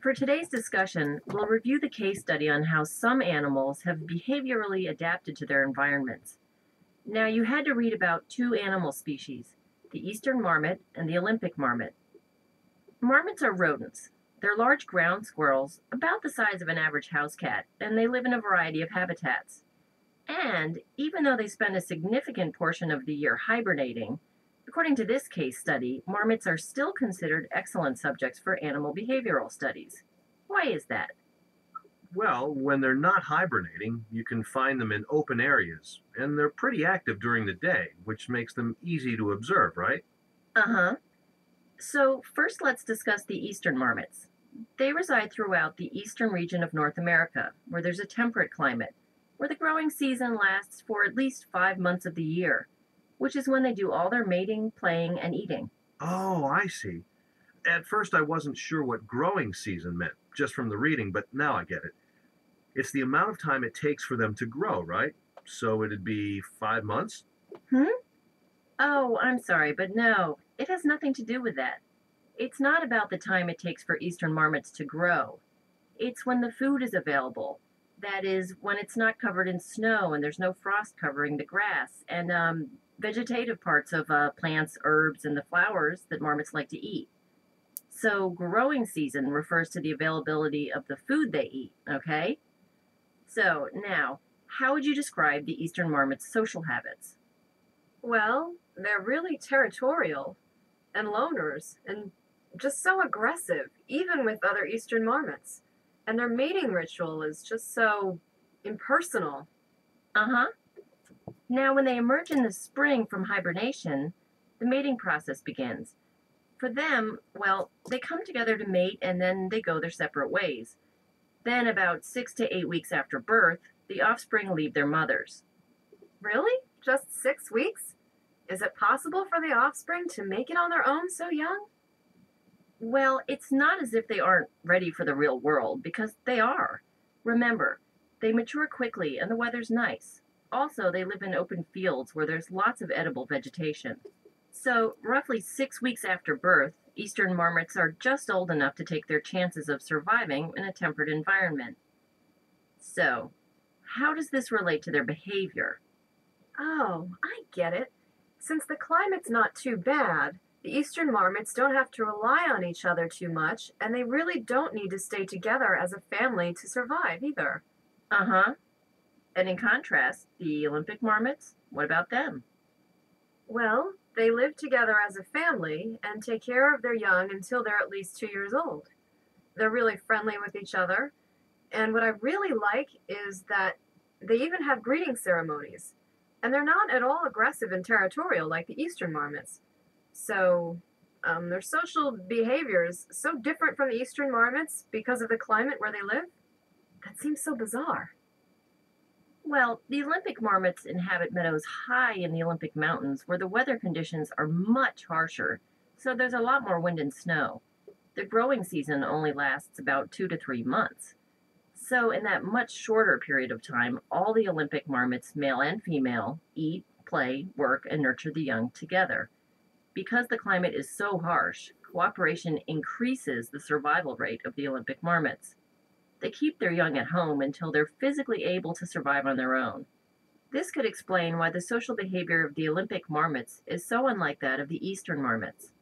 For today's discussion, we'll review the case study on how some animals have behaviorally adapted to their environments. Now, you had to read about two animal species, the eastern marmot and the Olympic marmot. Marmots are rodents. They're large ground squirrels, about the size of an average house cat, and they live in a variety of habitats. And even though they spend a significant portion of the year hibernating, according to this case study, marmots are still considered excellent subjects for animal behavioral studies. Why is that? Well, when they're not hibernating, you can find them in open areas, and they're pretty active during the day, which makes them easy to observe, right? Uh-huh. So first let's discuss the eastern marmots. They reside throughout the eastern region of North America, where there's a temperate climate, where the growing season lasts for at least 5 months of the year, which is when they do all their mating, playing, and eating. Oh, I see. At first, I wasn't sure what growing season meant, just from the reading, but now I get it. It's the amount of time it takes for them to grow, right? So it'd be 5 months? Hmm? Oh, I'm sorry, but no, it has nothing to do with that. It's not about the time it takes for eastern marmots to grow. It's when the food is available. That is, when it's not covered in snow and there's no frost covering the grass and vegetative parts of plants, herbs, and the flowers that marmots like to eat. So, growing season refers to the availability of the food they eat, okay? So, now, how would you describe the eastern marmot's social habits? Well, they're really territorial and loners and just so aggressive, even with other eastern marmots. And their mating ritual is just so impersonal. Uh huh. Now, when they emerge in the spring from hibernation, the mating process begins. For them, well, they come together to mate and then they go their separate ways. Then, about 6 to 8 weeks after birth, the offspring leave their mothers. Really? Just 6 weeks? Is it possible for the offspring to make it on their own so young? Well, it's not as if they aren't ready for the real world, because they are. Remember, they mature quickly and the weather's nice. Also, they live in open fields where there's lots of edible vegetation. So, roughly 6 weeks after birth, eastern marmots are just old enough to take their chances of surviving in a temperate environment. So, how does this relate to their behavior? Oh, I get it. Since the climate's not too bad, the eastern marmots don't have to rely on each other too much, and they really don't need to stay together as a family to survive either. Uh huh. And in contrast, the Olympic marmots, what about them? Well, they live together as a family and take care of their young until they're at least 2 years old. They're really friendly with each other, and what I really like is that they even have greeting ceremonies, and they're not at all aggressive and territorial like the eastern marmots. So, their social behavior is so different from the eastern marmots because of the climate where they live. That seems so bizarre. Well, the Olympic marmots inhabit meadows high in the Olympic Mountains where the weather conditions are much harsher, so there's a lot more wind and snow. The growing season only lasts about 2 to 3 months. So, in that much shorter period of time, all the Olympic marmots, male and female, eat, play, work, and nurture the young together. Because the climate is so harsh, cooperation increases the survival rate of the Olympic marmots. They keep their young at home until they're physically able to survive on their own. This could explain why the social behavior of the Olympic marmots is so unlike that of the eastern marmots.